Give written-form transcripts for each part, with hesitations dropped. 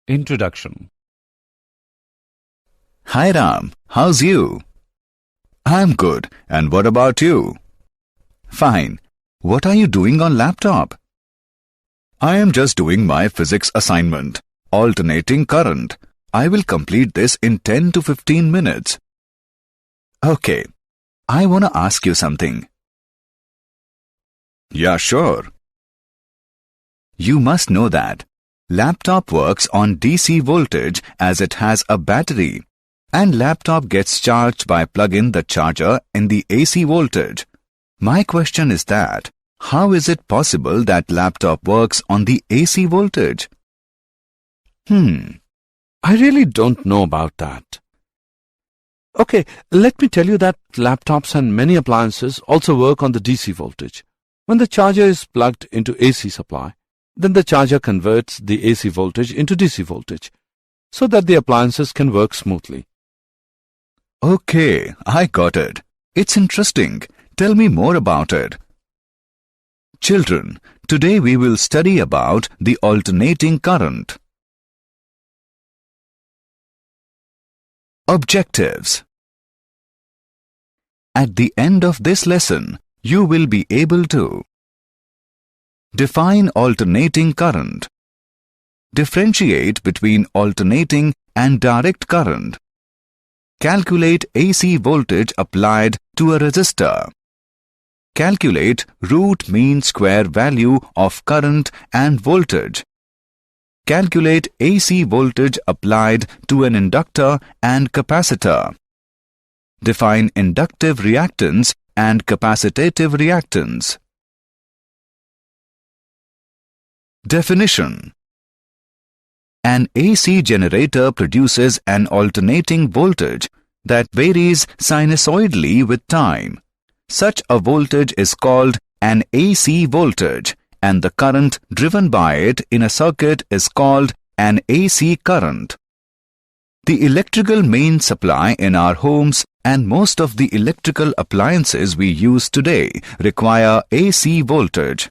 Introduction. Hi Ram, how's you? I'm good, and what about you? Fine. What are you doing on laptop? I am just doing my physics assignment, alternating current. I will complete this in 10 to 15 minutes. Okay, I want to ask you something. Yeah, sure. You must know that laptop works on DC voltage as it has a battery, and laptop gets charged by plugging the charger in the AC voltage. My question is that, how is it possible that laptop works on the AC voltage? I really don't know about that. Okay, let me tell you that laptops and many appliances also work on the DC voltage. When the charger is plugged into AC supply, then the charger converts the AC voltage into DC voltage, so that the appliances can work smoothly. Okay, I got it. It's interesting. Tell me more about it. Children, today we will study about the alternating current. Objectives. At the end of this lesson, you will be able to define alternating current, differentiate between alternating and direct current, calculate AC voltage applied to a resistor, calculate root mean square value of current and voltage, calculate AC voltage applied to an inductor and capacitor, define inductive reactance and capacitative reactance. Definition. An AC generator produces an alternating voltage that varies sinusoidally with time. Such a voltage is called an AC voltage, and the current driven by it in a circuit is called an AC current. The electrical main supply in our homes and most of the electrical appliances we use today require AC voltage.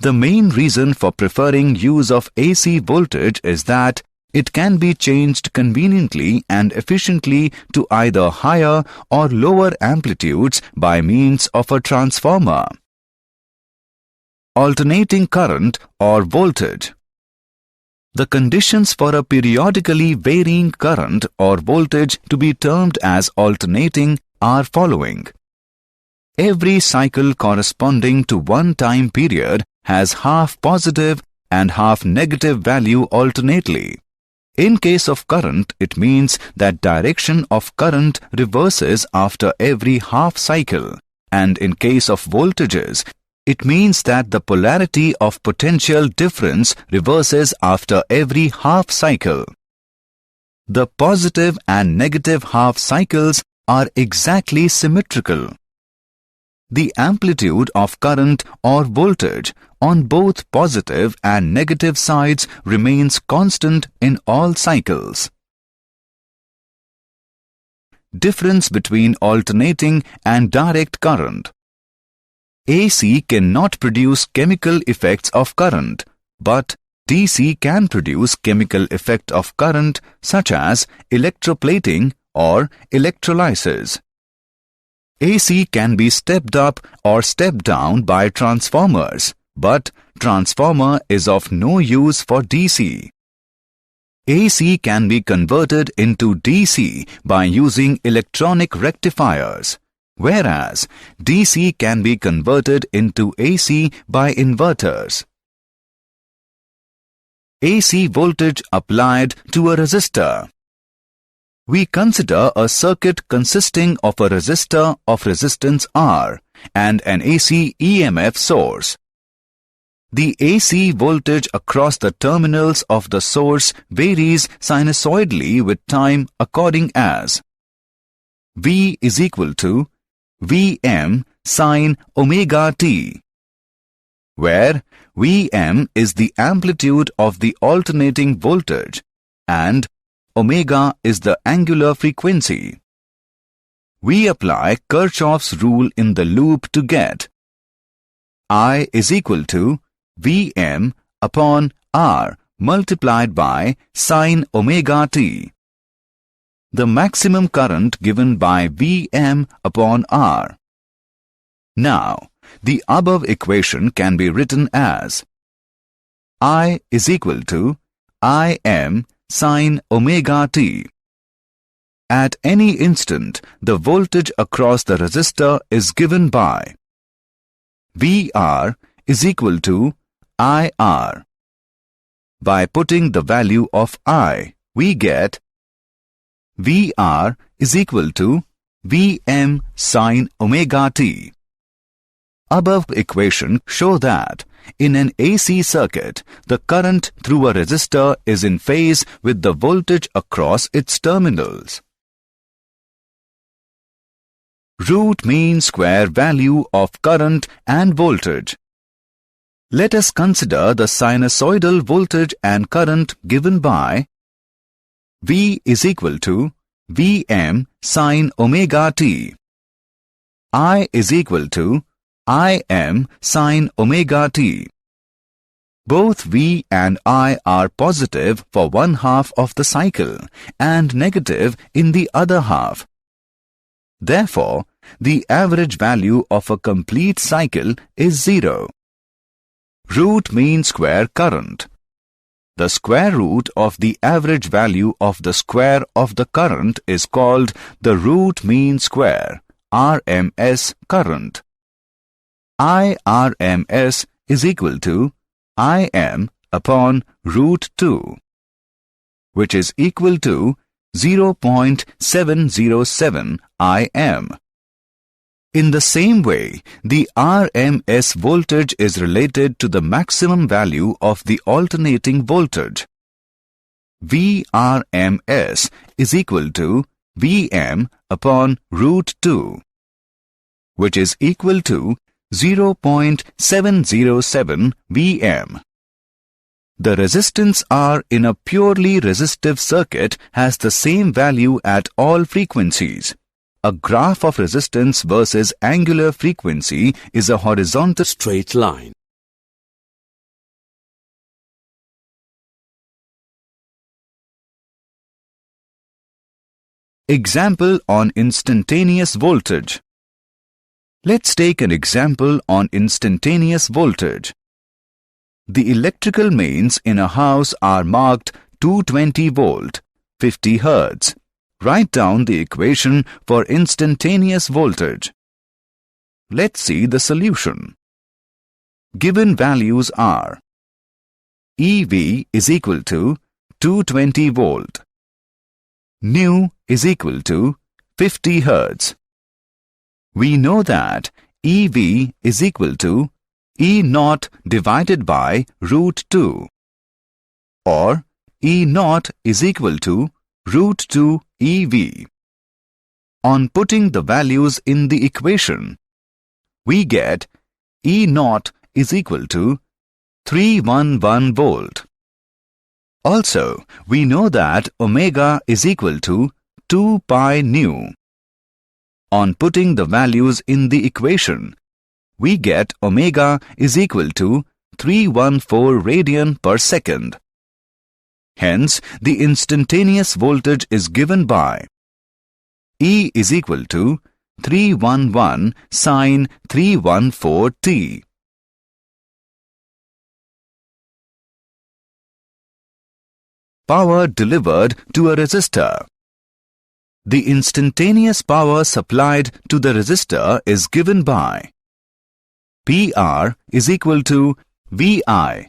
The main reason for preferring use of AC voltage is that it can be changed conveniently and efficiently to either higher or lower amplitudes by means of a transformer. Alternating current or voltage. The conditions for a periodically varying current or voltage to be termed as alternating are following. Every cycle corresponding to one time period has half positive and half negative value alternately. In case of current, it means that direction of current reverses after every half cycle, and in case of voltages, it means that the polarity of potential difference reverses after every half cycle. The positive and negative half cycles are exactly symmetrical. The amplitude of current or voltage on both positive and negative sides remains constant in all cycles. Difference between alternating and direct current. AC cannot produce chemical effects of current, but DC can produce chemical effect of current such as electroplating or electrolysis. AC can be stepped up or stepped down by transformers, but transformer is of no use for DC. AC can be converted into DC by using electronic rectifiers, whereas DC can be converted into AC by inverters. AC voltage applied to a resistor. We consider a circuit consisting of a resistor of resistance R and an AC EMF source. The AC voltage across the terminals of the source varies sinusoidally with time according as V is equal to Vm sin omega t, where Vm is the amplitude of the alternating voltage and omega is the angular frequency. We apply Kirchhoff's rule in the loop to get I is equal to Vm upon R multiplied by sine omega t. The maximum current given by Vm upon R. Now, the above equation can be written as I is equal to Im sine omega t. At any instant, the voltage across the resistor is given by Vr is equal to IR. By putting the value of I, we get Vr is equal to Vm sine omega t. Above equation show that in an AC circuit, the current through a resistor is in phase with the voltage across its terminals. Root mean square value of current and voltage. Let us consider the sinusoidal voltage and current given by V is equal to Vm sine omega t. I is equal to Im sine omega t. Both V and I are positive for one half of the cycle and negative in the other half. Therefore, the average value of a complete cycle is 0. Root mean square current. The square root of the average value of the square of the current is called the root mean square, RMS current. IRMS is equal to Im upon root 2, which is equal to 0.707 Im. In the same way, the RMS voltage is related to the maximum value of the alternating voltage. VRMS is equal to Vm upon root 2, which is equal to 0.707 Vm. The resistance R in a purely resistive circuit has the same value at all frequencies. A graph of resistance versus angular frequency is a horizontal straight line. Example on instantaneous voltage. Let's take an example on instantaneous voltage. The electrical mains in a house are marked 220 volt, 50 Hz. Write down the equation for instantaneous voltage. Let's see the solution. Given values are EV is equal to 220 volt. Nu is equal to 50 Hz. We know that EV is equal to E0 divided by root 2, or E0 is equal to root 2 EV. On putting the values in the equation, we get E0 is equal to 311 volt. Also, we know that omega is equal to 2 pi nu. On putting the values in the equation, we get omega is equal to 314 radian per second. Hence, the instantaneous voltage is given by E is equal to 311 sine 314 t. Power delivered to a resistor. The instantaneous power supplied to the resistor is given by PR is equal to VI,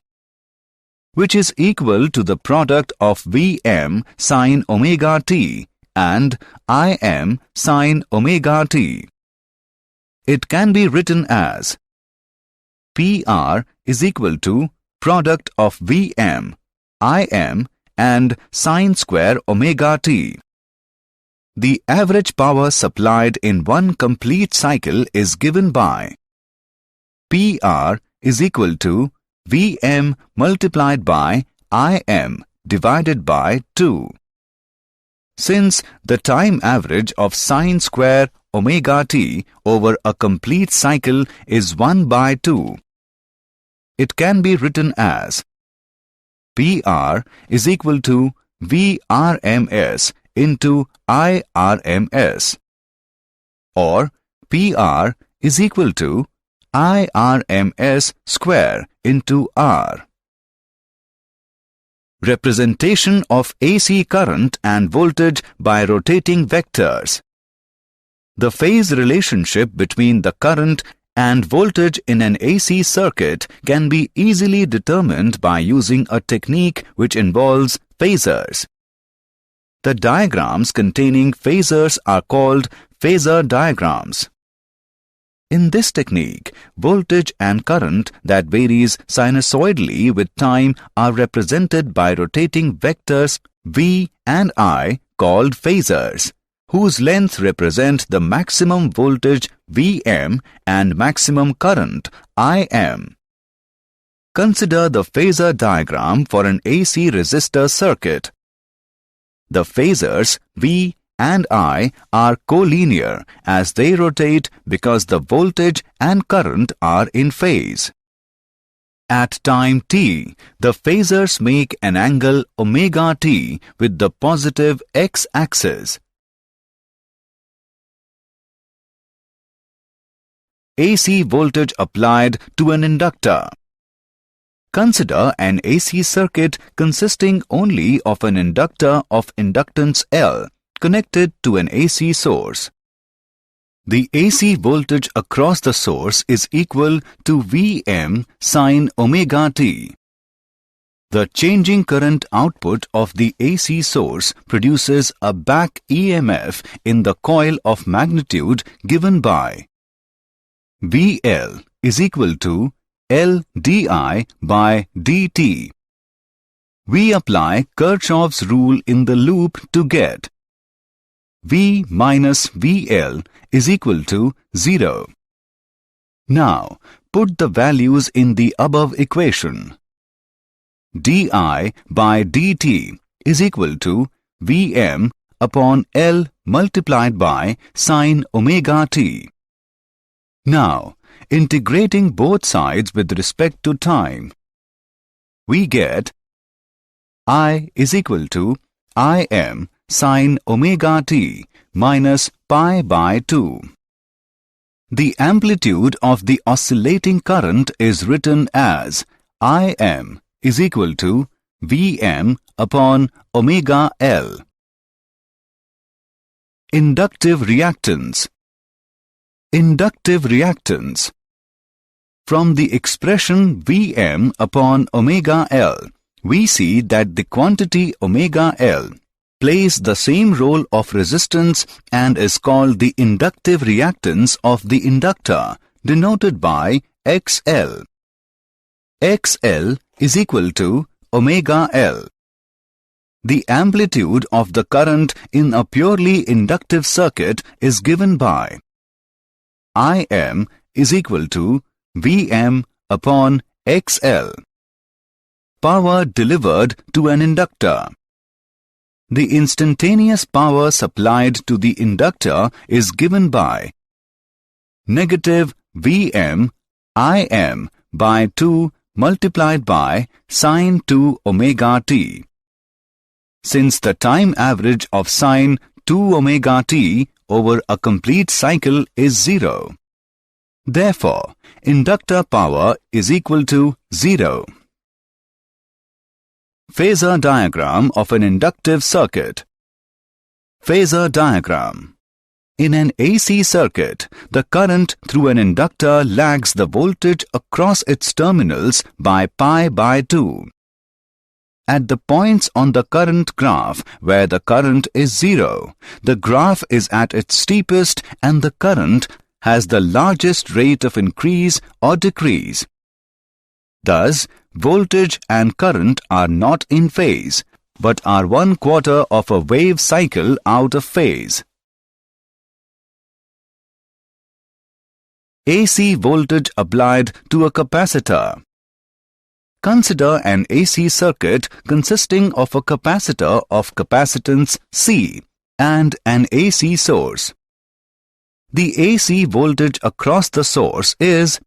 which is equal to the product of Vm sine omega t and Im sine omega t. It can be written as PR is equal to product of Vm, Im and sine square omega t. The average power supplied in one complete cycle is given by PR is equal to Vm multiplied by Im divided by 2. Since the time average of sine square omega t over a complete cycle is 1 by 2, it can be written as PR is equal to VRMS into IRMS, or PR is equal to IRMS square into R. Representation of AC current and voltage by rotating vectors. The phase relationship between the current and voltage in an AC circuit can be easily determined by using a technique which involves phasors. The diagrams containing phasors are called phasor diagrams. In this technique, voltage and current that varies sinusoidally with time are represented by rotating vectors V and I called phasors, whose length represent the maximum voltage Vm and maximum current Im. Consider the phasor diagram for an AC resistor circuit. The phasors V and I are collinear as they rotate because the voltage and current are in phase. At time t, the phasors make an angle omega t with the positive x-axis. AC voltage applied to an inductor. Consider an AC circuit consisting only of an inductor of inductance L connected to an AC source. The AC voltage across the source is equal to Vm sin omega t. The changing current output of the AC source produces a back EMF in the coil of magnitude given by VL is equal to L di by dt. We apply Kirchhoff's rule in the loop to get V minus VL is equal to 0. Now, put the values in the above equation. di by dt is equal to Vm upon L multiplied by sin omega t. Now, integrating both sides with respect to time, we get I is equal to Im sin omega t minus pi by 2. The amplitude of the oscillating current is written as Im is equal to Vm upon omega L. Inductive reactance. Inductive reactance. From the expression Vm upon omega L, we see that the quantity omega L plays the same role of resistance and is called the inductive reactance of the inductor, denoted by XL. XL is equal to omega L. The amplitude of the current in a purely inductive circuit is given by Im is equal to Vm upon XL. Power delivered to an inductor. The instantaneous power supplied to the inductor is given by negative Vm Im by 2 multiplied by sin 2 omega t. Since the time average of sin 2 omega t over a complete cycle is 0, therefore, inductor power is equal to 0. Phasor diagram of an inductive circuit. Phasor diagram. In an AC circuit, the current through an inductor lags the voltage across its terminals by pi by 2. At the points on the current graph where the current is 0, the graph is at its steepest and the current has the largest rate of increase or decrease. Thus, voltage and current are not in phase, but are 1/4 of a wave cycle out of phase. AC voltage applied to a capacitor. Consider an AC circuit consisting of a capacitor of capacitance C and an AC source. The AC voltage across the source is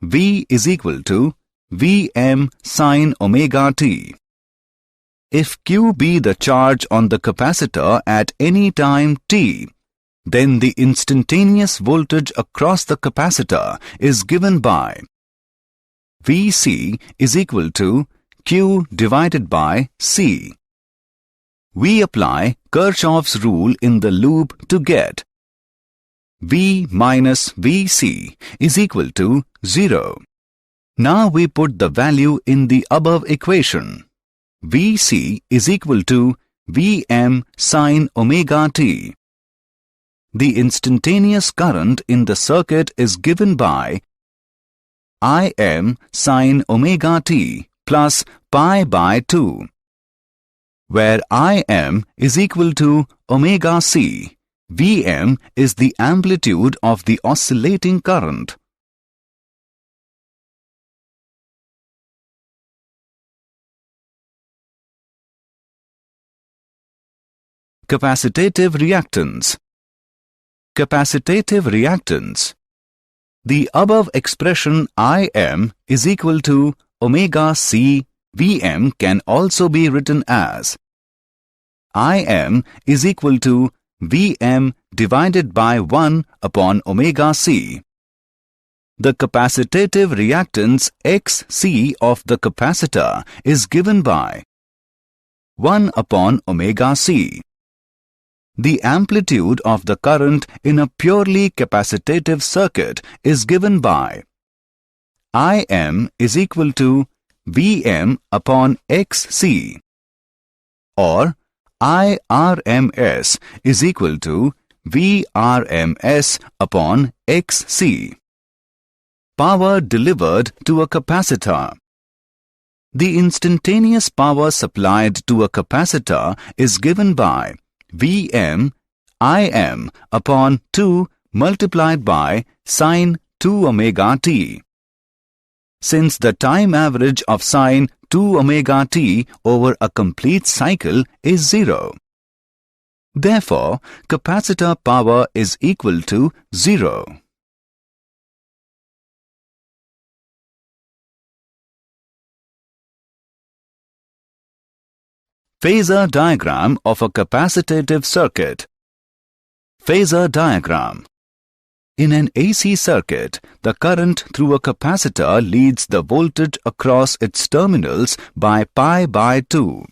V is equal to Vm sin omega t. If Q be the charge on the capacitor at any time t, then the instantaneous voltage across the capacitor is given by Vc is equal to Q divided by C. We apply Kirchhoff's rule in the loop to get V minus Vc is equal to 0. Now we put the value in the above equation. Vc is equal to Vm sin omega t. The instantaneous current in the circuit is given by Im sin omega t plus pi by 2, where Im is equal to omega c. Vm is the amplitude of the oscillating current. Capacitive reactance. Capacitive reactance. The above expression Im is equal to omega c Vm can also be written as Im is equal to Vm divided by 1 upon omega c. The capacitive reactance Xc of the capacitor is given by 1 upon omega c. The amplitude of the current in a purely capacitative circuit is given by Im is equal to Vm upon Xc, or Irms is equal to Vrms upon Xc. Power delivered to a capacitor. The instantaneous power supplied to a capacitor is given by Vm Im upon 2 multiplied by sin 2 omega t. Since the time average of sin 2 omega t over a complete cycle is 0, therefore capacitor power is equal to 0. Phasor diagram of a capacitive circuit. Phasor diagram. In an AC circuit, the current through a capacitor leads the voltage across its terminals by pi by 2.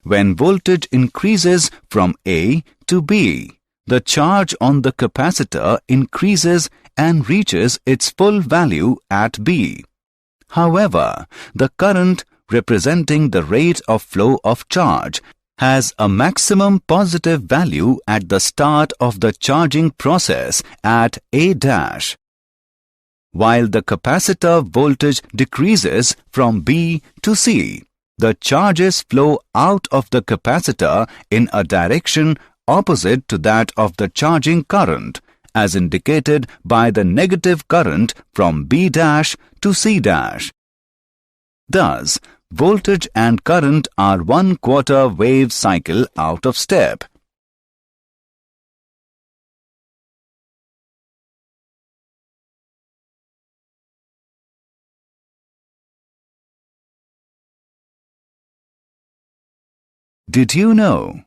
When voltage increases from A to B, the charge on the capacitor increases and reaches its full value at B. However, the current representing the rate of flow of charge has a maximum positive value at the start of the charging process at A dash, while the capacitor voltage decreases from B to C. The charges flow out of the capacitor in a direction opposite to that of the charging current, as indicated by the negative current from B dash to C dash. Thus, voltage and current are 1/4 wave cycle out of step. Did you know?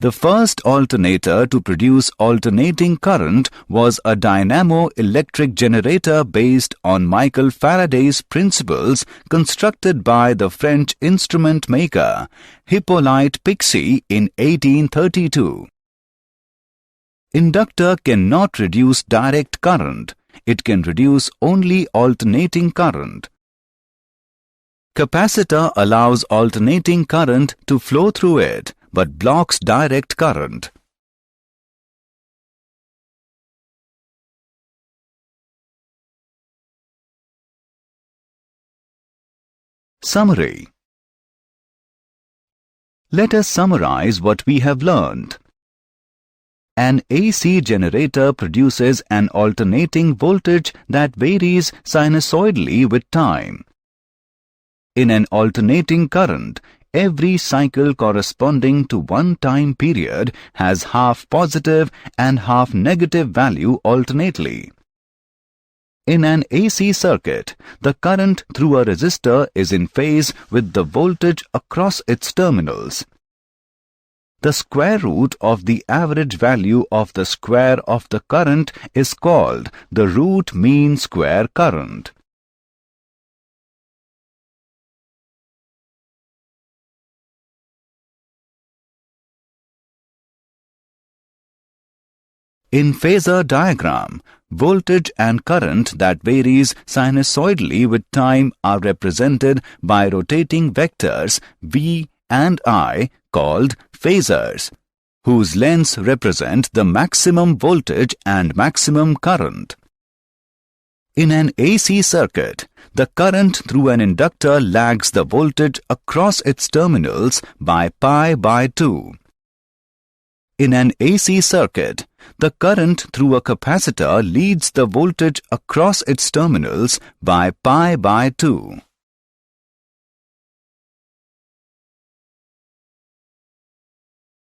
The first alternator to produce alternating current was a dynamo-electric generator based on Michael Faraday's principles constructed by the French instrument maker Hippolyte Pixii in 1832. Inductor cannot reduce direct current. It can reduce only alternating current. Capacitor allows alternating current to flow through it, but blocks direct current. Summary. Let us summarize what we have learned. An AC generator produces an alternating voltage that varies sinusoidally with time. In an alternating current, every cycle corresponding to one time period has half positive and half negative value alternately. In an AC circuit, the current through a resistor is in phase with the voltage across its terminals. The square root of the average value of the square of the current is called the root mean square current. In phasor diagram, voltage and current that varies sinusoidally with time are represented by rotating vectors V and I called phasors, whose lengths represent the maximum voltage and maximum current. In an AC circuit, the current through an inductor lags the voltage across its terminals by pi by 2. In an AC circuit, the current through a capacitor leads the voltage across its terminals by pi by 2.